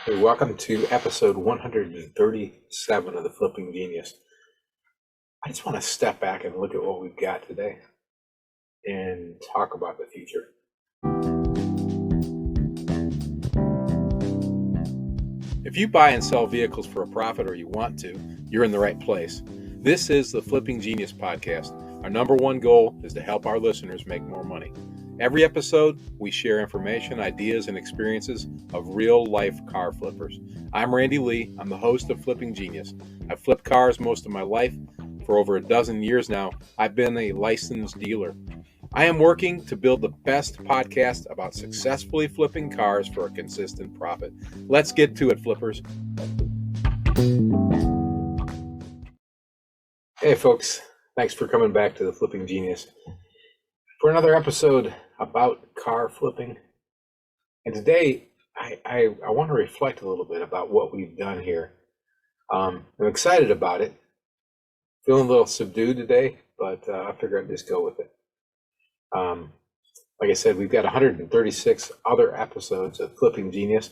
Hey, welcome to episode 137 of the Flipping Genius. I just want to step back and look at what we've got today and talk about the future. If you buy and sell vehicles for a profit or you want to, you're in the right place. This is the Flipping Genius podcast. Our number one goal is to help our listeners make more money. Every episode, we share information, ideas, and experiences of real-life car flippers. I'm Randy Lee. I'm the host of Flipping Genius. I've flipped cars most of my life. For over a dozen years now, I've been a licensed dealer. I am working to build the best podcast about successfully flipping cars for a consistent profit. Let's get to it, flippers. Hey, folks. Thanks for coming back to the Flipping Genius for another episode about car flipping. And today, I want to reflect a little bit about what we've done here. I'm excited about it. Feeling a little subdued today, but I figured I'd just go with it. Like I said, we've got 136 other episodes of Flipping Genius,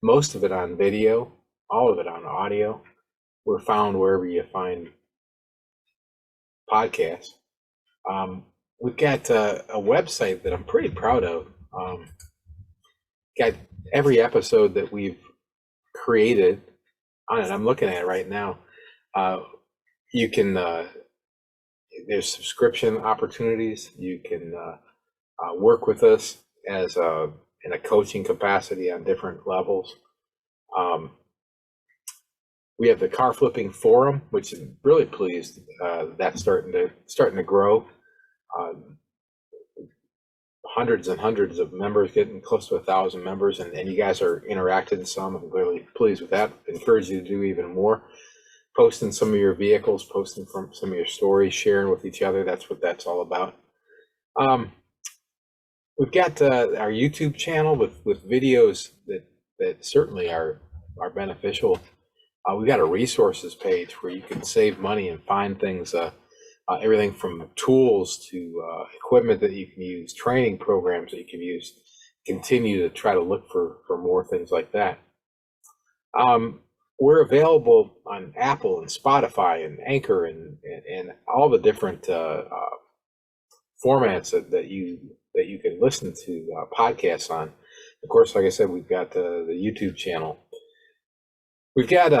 most of it on video, all of it on audio. We're found wherever you find podcasts. We've got a website that I'm pretty proud of. Got every episode that we've created on it. I'm looking at it right now. You can, there's subscription opportunities. You can work with us as in a coaching capacity on different levels. We have the Car Flipping Forum, which is really pleased that's starting to grow. Hundreds and hundreds of members, getting close to 1,000 members, and you guys are interacting some. I'm really pleased with that. Encourage you to do even more. Posting some of your vehicles, posting from some of your stories, sharing with each other. That's what that's all about. We've got our YouTube channel with videos that certainly are beneficial. We've got a resources page where you can save money and find things, everything from tools to equipment that you can use, training programs that you can use. Continue to try to look for more things like that. We're available on Apple and Spotify and Anchor and all the different formats that you can listen to podcasts on. Of course, like I said, we've got the YouTube channel. We've got,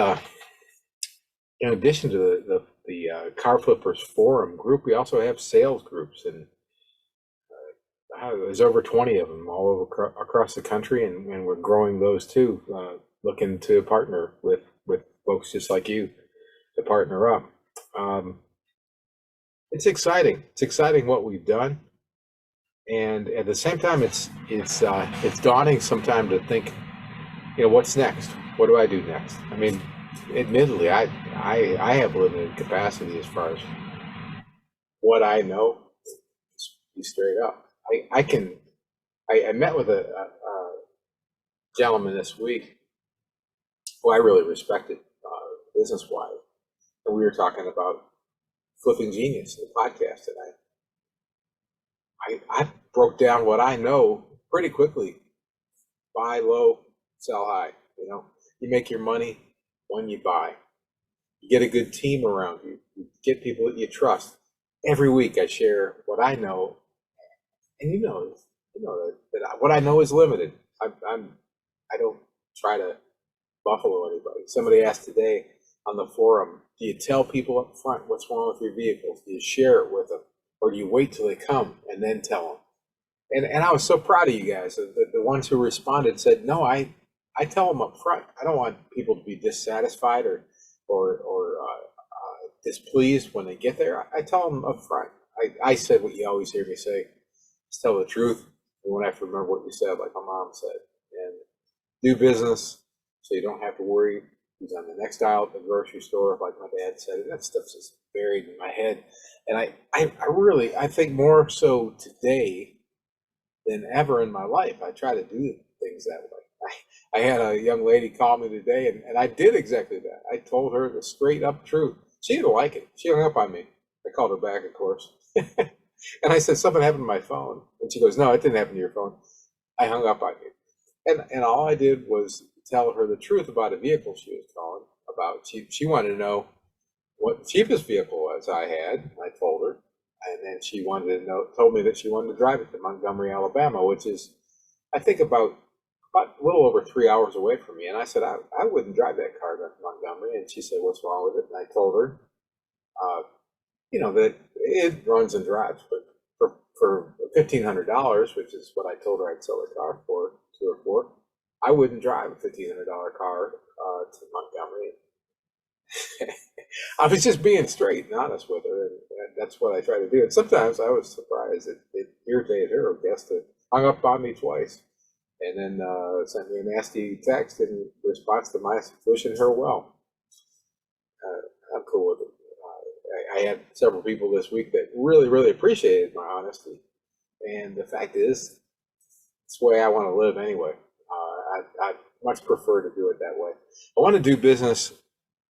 in addition to the Car Flippers Forum group, we also have sales groups, and there's over 20 of them all over across the country, and we're growing those too, looking to partner with folks just like you to partner up. It's exciting. It's exciting what we've done, and at the same time, it's daunting sometimes to think, what's next? What do I do next? I mean, admittedly, I have limited capacity as far as what I know. Just be straight up. I met with a gentleman this week who I really respected business-wise, and we were talking about Flipping Genius, the podcast, and I broke down what I know pretty quickly. Buy low, sell high. You make your money when you buy. You get a good team around you. You get people that you trust. Every week I share what I know, and that what I know is limited. I don't try to buffalo anybody. Somebody asked today on the forum, do you tell people up front what's wrong with your vehicles? Do you share it with them, or do you wait till they come and then tell them? And I was so proud of you guys. The ones who responded said, no, I tell them up front. I don't want people to be dissatisfied or displeased when they get there. I tell them up front. I said what you always hear me say: just tell the truth. You won't have to remember what you said, like my mom said. And do business so you don't have to worry who's on the next aisle at the grocery store, like my dad said. That stuff's just buried in my head. And I think more so today than ever in my life, I try to do things that way. I had a young lady call me today, and I did exactly that. I told her the straight up truth. She didn't like it. She hung up on me. I called her back, of course. And I said, something happened to my phone. And she goes, no, it didn't happen to your phone. I hung up on you. And all I did was tell her the truth about a vehicle she was calling about. She wanted to know what the cheapest vehicle was I had. I told her, and then she wanted to know, told me that she wanted to drive it to Montgomery, Alabama, which is, I think, about a little over 3 hours away from me. And I said, I wouldn't drive that car to Montgomery. And she said, what's wrong with it? And I told her, uh, that it runs and drives, but for $1,500, which is what I told her I'd sell the car for, to her for, I wouldn't drive a $1,500 car to Montgomery. I was just being straight and honest with her, and that's what I try to do. And sometimes I was surprised it irritated her, I guess, that hung up on me twice, and then sent me a nasty text in response to my wishing her well. I'm cool with it. I had several people this week that really, really appreciated my honesty, and the fact is, it's the way I want to live anyway. I much prefer to do it that way. I want to do business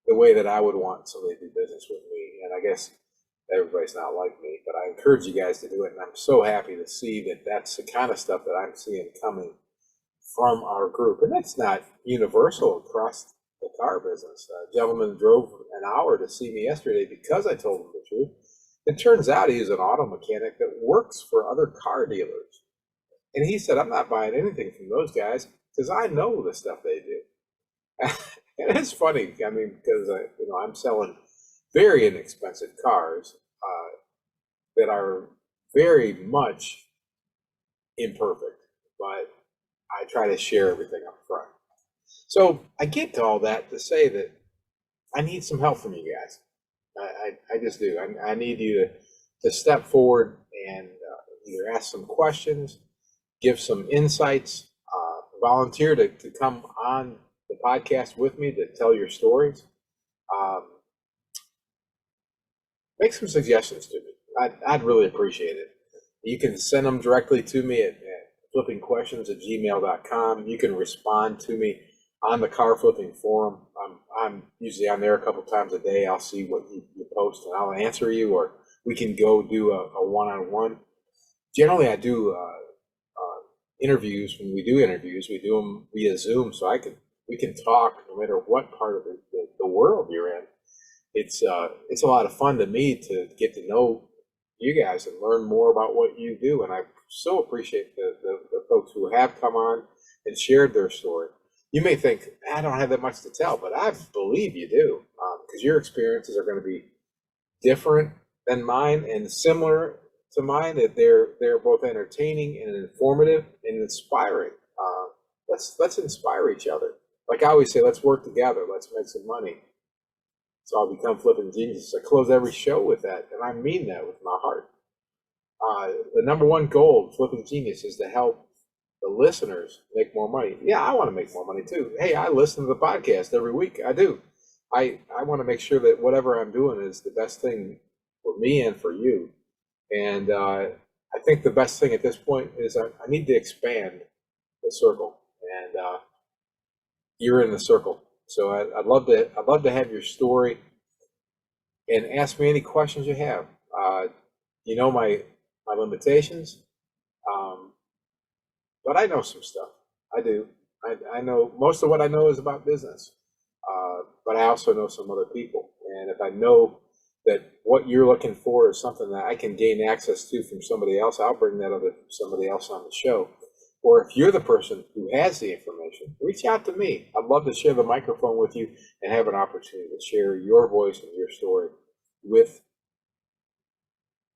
the way that I would want somebody to do business with me. And I guess everybody's not like me, but I encourage you guys to do it. And I'm so happy to see that that's the kind of stuff that I'm seeing coming from our group. And that's not universal across the car business. A gentleman drove an hour to see me yesterday because I told him the truth. It turns out he's an auto mechanic that works for other car dealers. And he said, I'm not buying anything from those guys because I know the stuff they do. And it's funny, I mean, because I'm selling very inexpensive cars that are very much imperfect, but I try to share everything up front. So I get to all that to say that I need some help from you guys. I just do. I need you to step forward and either ask some questions, give some insights, volunteer to come on the podcast with me to tell your stories. Make some suggestions to me. I'd really appreciate it. You can send them directly to me at flippingquestions@gmail.com. You can respond to me on the Car Flipping Forum. I'm usually on there a couple times a day. I'll see what you post and I'll answer you, or we can go do a one-on-one. Generally, I do interviews. When we do interviews, we do them via Zoom, so we can talk no matter what part of the world you're in. It's a lot of fun to me to get to know you guys and learn more about what you do. And I so appreciate the folks who have come on and shared their story. You may think, I don't have that much to tell, but I believe you do, because your experiences are going to be different than mine and similar to mine, that they're both entertaining and informative and inspiring. Let's inspire each other. Like I always say, let's work together. Let's make some money. So I'll become Flipping Genius. I close every show with that, and I mean that with my heart. The number one goal of Flipping Genius is to help the listeners make more money. Yeah, I want to make more money too. Hey, I listen to the podcast every week. I do. I want to make sure that whatever I'm doing is the best thing for me and for you. And I think the best thing at this point is I need to expand the circle, and you're in the circle. So I'd love to have your story, and ask me any questions you have. You know my limitations, but I know some stuff. I do. I know most of what I know is about business, but I also know some other people. And if I know that what you're looking for is something that I can gain access to from somebody else, I'll bring that other somebody else on the show. Or if you're the person who has the information, reach out to me. I'd love to share the microphone with you and have an opportunity to share your voice and your story with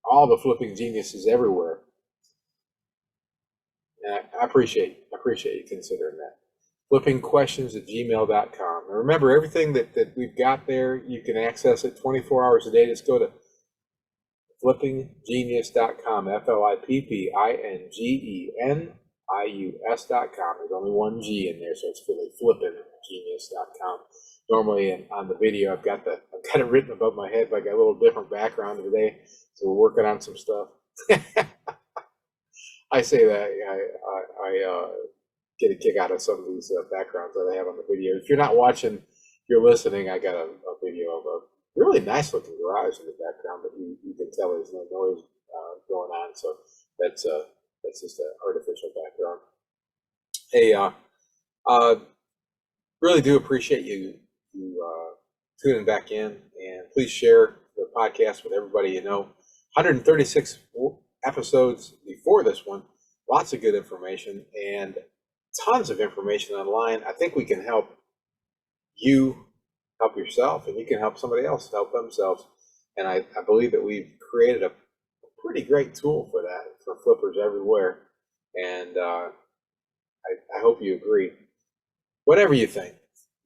all the flipping geniuses everywhere. And I appreciate you considering that. Flippingquestions@gmail.com. And remember, everything that we've got there, you can access it 24 hours a day. Just go to flippinggenius.com, FLIPPINGENIUS.com. There's only one G in there, so it's really flippinggenius.com. Normally on the video, I've got it written above my head, but I got a little different background today, so we're working on some stuff. I say that I get a kick out of some of these backgrounds that I have on the video. If you're not watching, if you're listening, I got a video of a really nice looking garage in the background, but you can tell there's no noise going on, so that's just an artificial background. Hey, Really do appreciate you tuning back in, and please share the podcast with everybody you know. 136 episodes before this one, lots of good information and tons of information online. I think we can help you help yourself, and you can help somebody else help themselves. And I believe that we've created a pretty great tool for that for flippers everywhere. And I hope you agree. Whatever you think,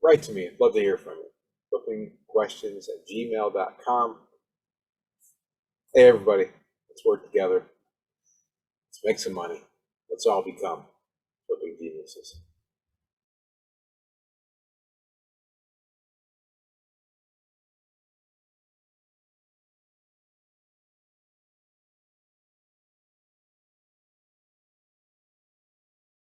write to me. I'd love to hear from you. Flippingquestions@gmail.com. Hey, everybody, let's work together. Let's make some money. Let's all become flipping geniuses.